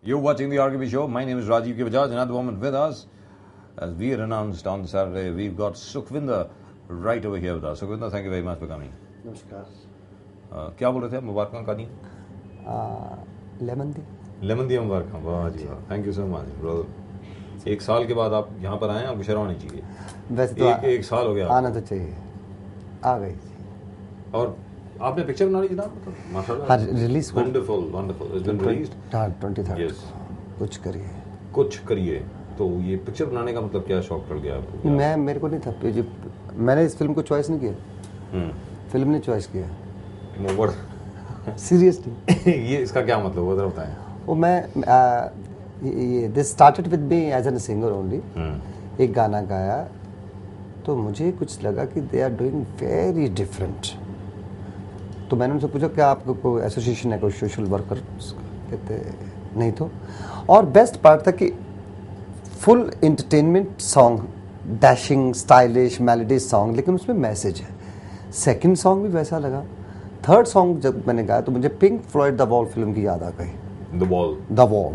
You're watching the RKB show. My name is Rajiv K. Bajaj, and at the moment with us, as we had announced on Saturday, we've got Sukhvinder right over here with us. Sukhvinder, thank you very much for coming. नमस्कार. क्या बोल रहे थे आप? मुबारक का दी? Lemon दी. Lemon दी मुबारक. वाह जी वाह. Thank you so much, brother. एक साल के बाद आप यहाँ पर आए, आपको शर्म आनी चाहिए. वैसे तो एक साल हो गया. आना तो चाहिए. आ गई. और आपने पिक्चर बना ली जनाब? माशाल्लाह. हाँ, release. Wonderful, wonderful. It's been released. 23rd. Yes. कुछ करिए. कुछ करिए. तो ये पिक्चर बनाने का मतलब क्या शौक पड़ गया आपको? मेरे को नहीं था. मैंने इस फिल्म को चॉइस नहीं किया. फिल्म ने चॉइस किया. सीरियसली. ये इसका क्या मतलब वो जरा बताएं. वो मैं this started with me as an singer only. एक गाना गाया तो मुझे कुछ लगा कि they are doing very different. तो मैंने उनसे पूछा क्या आपको कोई एसोसिएशन है, कोई सोशल वर्कर? कहते नहीं. तो और बेस्ट पार्ट था कि full entertainment song, dashing stylish melody song, लेकिन उसमें मैसेज है. सेकंड सॉन्ग भी वैसा लगा. थर्ड सॉन्ग जब मैंने गाया तो मुझे pink Floyd the wall film की याद आ गई. The wall.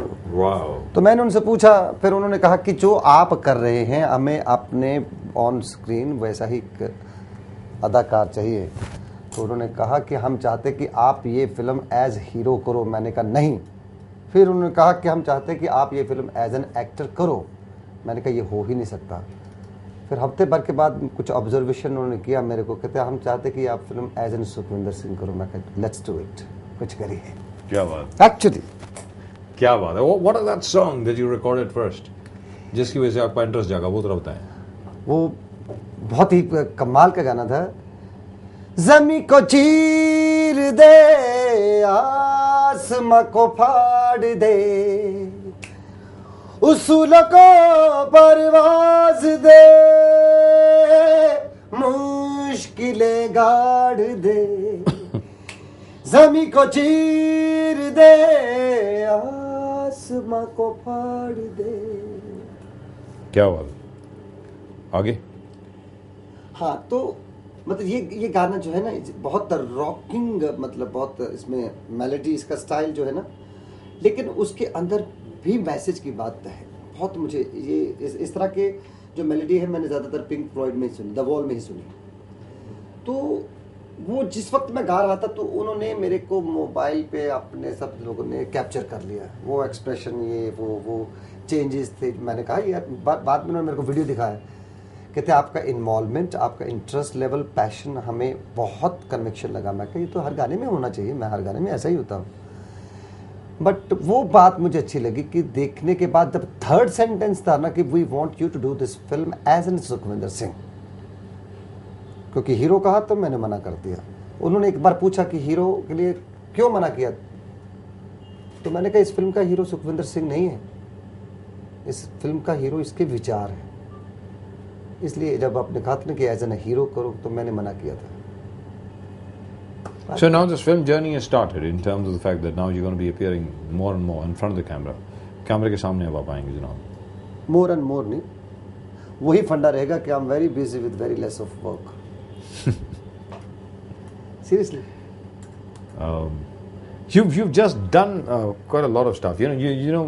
तो मैंने उनसे पूछा, फिर उन्होंने कहा कि जो आप कर रहे हैं हमें अपने ऑन स्क्रीन वैसा ही अदाकार चाहिए. तो उन्होंने कहा कि हम चाहते कि आप ये फिल्म एज हीरो करो. मैंने कहा नहीं. फिर उन्होंने कहा कि हम चाहते कि आप ये फिल्म एज एन एक्टर करो. मैंने कहा ये हो ही नहीं सकता. फिर हफ्ते भर के बाद कुछ ऑब्जर्वेशन उन्होंने किया मेरे को. कहते हम चाहते कि आप film as an Sukhwinder Singh करो. मैं कहता लेट्स डू इट. कुछ करिए. क्या बात. एक्चुअली क्या बात है. What is that song that you recorded first, जिसकी वजह से आपका इंटरेस्ट जागा? वो तो बताएं. वो बहुत ही कमाल का गाना था. ज़मीं को चीर दे, आसमां को फाड़ दे, उसूलों को परवाज दे, मुश्किलें गाड़ दे. ज़मीं को चीर दे, आसमां को फाड़ दे. क्या बात. आगे. हाँ, तो मतलब ये गाना जो है ना बहुत रॉकिंग, मतलब बहुत इसमें मेलोडी, इसका स्टाइल जो है ना, लेकिन उसके अंदर भी मैसेज की बात है. बहुत मुझे ये इस तरह के जो मेलोडी है मैंने ज़्यादातर पिंक फ्लॉयड में ही सुनी, द वॉल में ही सुनी. तो वो जिस वक्त मैं गा रहा था तो उन्होंने मेरे को मोबाइल पे अपने सब लोगों ने कैप्चर कर लिया. वो एक्सप्रेशन, ये वो चेंजेस थे. मैंने कहा यार, बाद में उन्होंने मेरे को वीडियो दिखाया. कहते आपका इन्वॉल्वमेंट, आपका इंटरेस्ट लेवल, पैशन हमें बहुत कन्विक्शन लगा. मैं कहा ये तो हर गाने में होना चाहिए, मैं हर गाने में ऐसा ही होता हूँ. बट वो बात मुझे अच्छी लगी कि देखने के बाद जब थर्ड सेंटेंस था ना कि we want you to do this film as an Sukhwinder Singh, क्योंकि हीरो कहा तो मैंने मना कर दिया. उन्होंने एक बार पूछा कि हीरो के लिए क्यों मना किया, तो मैंने कहा इस फिल्म का हीरो सुखविंदर सिंह नहीं है, इस फिल्म का हीरो इसके विचार है. इसलिए जब आपने कहा था कि एज एन हीरो करो तो मैंने मना किया था. So now this film journey has started in terms of the fact that now you're going to be appearing more and more in front of the camera. कैमरे के सामने अब आप आएंगे जनाब. मोर एंड मोर नहीं, वही फंडा रहेगा कि I am very busy with very less of work. Seriously. You've just done quite a lot of stuff. You know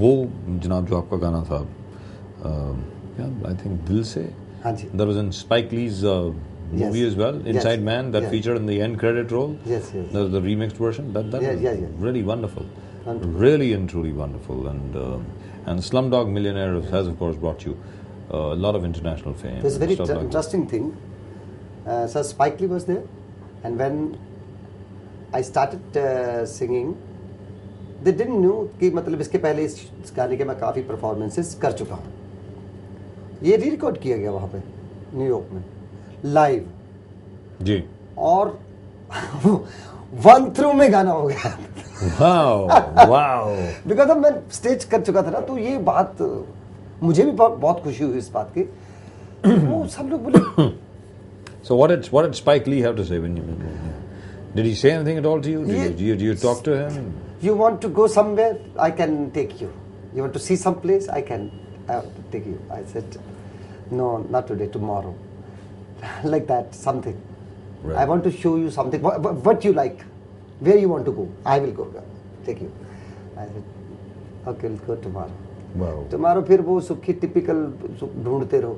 वो जनाब जो आपका गाना था, I think दिल से. हाँ जी. That was in Spike Lee's movie as well, Inside yes. Man, that yes. featured in the end credit roll. Yes. That was the remixed version. That was really wonderful. Really and truly wonderful. And Slumdog Millionaire has of course brought you a lot of international fame. There's a very interesting thing. So Spike Lee was there, and when I started singing, they didn't know कि मतलब इसके पहले इस गाने के मैं काफ़ी performances कर चुका हूँ. ये री रिकॉर्ड किया गया वहाँ पे न्यूयॉर्क में लाइव जी, और 1 थ्रू में गाना हो गया. वाओ. बिकॉज अब मैं स्टेज कर चुका था ना, तो ये बात मुझे भी बहुत खुशी हुई इस बात की. वो सब लोग बोले. So what did Spike Lee have to say when did he say anything at all to you? Do you talk to him? You want to go somewhere? I can take you. You want to see some place? I can take you. I said, no, not today, tomorrow. Like that, something. Right. I want to show you something. What you like, where you want to go, I will go. Take you. Okay, will go tomorrow. Wow. Tomorrow फिर वो सुखी typical ढूंढते रहो।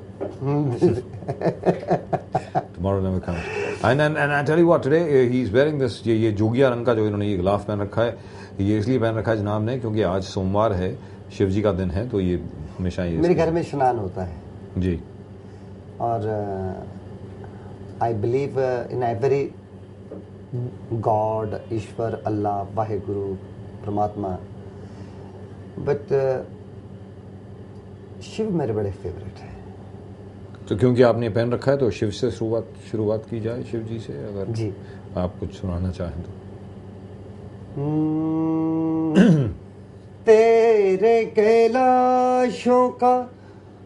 Tomorrow never comes. And I tell you what, today he's wearing this, ये जोगिया रंग का जो इन्होंने ये गिलाफ पहन रखा है, ये इसलिए पहन रखा है जनाब ने क्योंकि आज सोमवार है, शिव जी का दिन है, तो ये हमेशा ये मेरे घर में स्नान होता है जी। और I believe in every God, ईश्वर, अल्लाह, वाहेगुरु, परमात्मा, बट शिव मेरे बड़े फेवरेट है। तो क्योंकि आपने पहन रखा है तो शिव से शुरुआत की जाए, शिव जी से, अगर जी आप कुछ सुनाना चाहें तो। तेरे कैलाशों का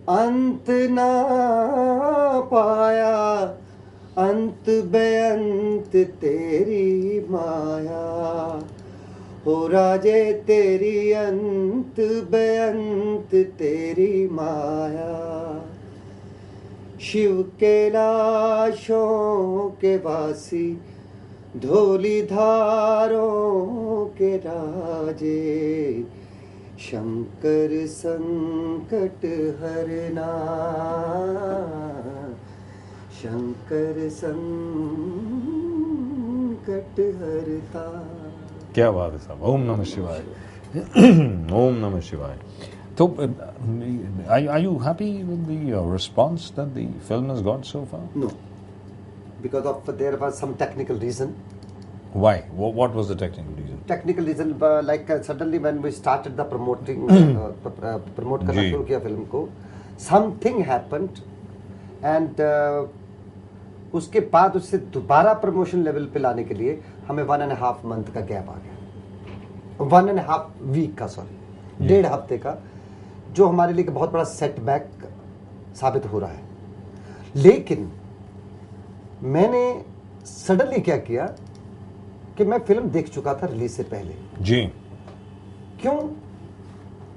अंत ना पाया, अंत बेअंत तेरी माया, हो राजे तेरी अंत बेअंत तेरी माया, शिव कैलाशों के वासी, धोली धारों के राजे, शंकर संकट हरना, शंकर संकट हरता। क्या बात है साहब, ओम नमः शिवाय। ओम नमः शिवाय। So, are you happy with the response that the film has got so far? No, because of there was some technical reason. Why? What was the technical reason? Technical reason, like suddenly when we started the promoting, promote करना जी। शुरू किया film को, something happened, and उसके बाद उससे दोबारा promotion level पे लाने के लिए हमें 1.5 month का गैप आ गया, 1.5 week का, सॉरी 1.5 हफ्ते का, जो हमारे लिए बहुत बड़ा सेटबैक साबित हो रहा है। लेकिन मैंने सडनली क्या किया कि मैं फिल्म देख चुका था रिलीज से पहले। जी। क्यों?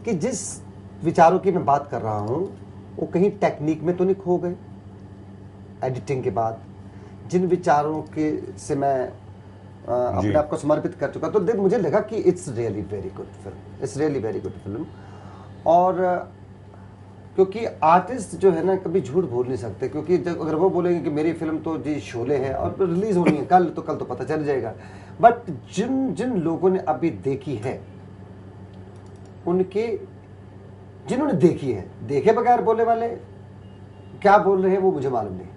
कि जिस विचारों की मैं बात कर रहा हूं वो कहीं टेक्निक में तो नहीं खो गए एडिटिंग के बाद। जिन विचारों के से मैं अपने आप को समर्पित कर चुका, तो मुझे लगा कि it's really very good film, it's really very good film. और क्योंकि आर्टिस्ट जो है ना कभी झूठ बोल नहीं सकते, क्योंकि जब अगर वो बोलेंगे कि मेरी फिल्म तो जी शोले है और रिलीज होनी है कल तो पता चल जाएगा, बट जिन जिन लोगों ने अभी देखी है, उनके जिन्होंने देखी है, देखे बगैर बोले वाले क्या बोल रहे हैं वो मुझे मालूम नहीं,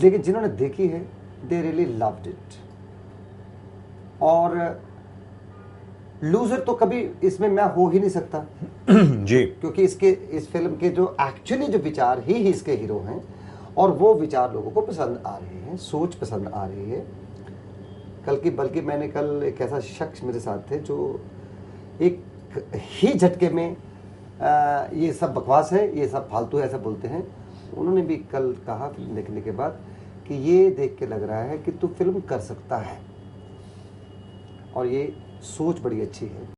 लेकिन जिन्होंने देखी है दे रियली लव्ड इट। और लूजर तो कभी इसमें मैं हो ही नहीं सकता जी, क्योंकि इस फिल्म के जो एक्चुअली जो विचार ही इसके हीरो हैं, और वो विचार लोगों को पसंद आ रहे हैं, सोच पसंद आ रही है। बल्कि मैंने कल एक ऐसा शख्स मेरे साथ थे जो एक ही झटके में ये सब बकवास है, ये सब फालतू है, ऐसा बोलते हैं। उन्होंने भी कल कहा फिल्म देखने के बाद कि ये देख के लग रहा है कि तू फिल्म कर सकता है, और ये सोच बड़ी अच्छी है।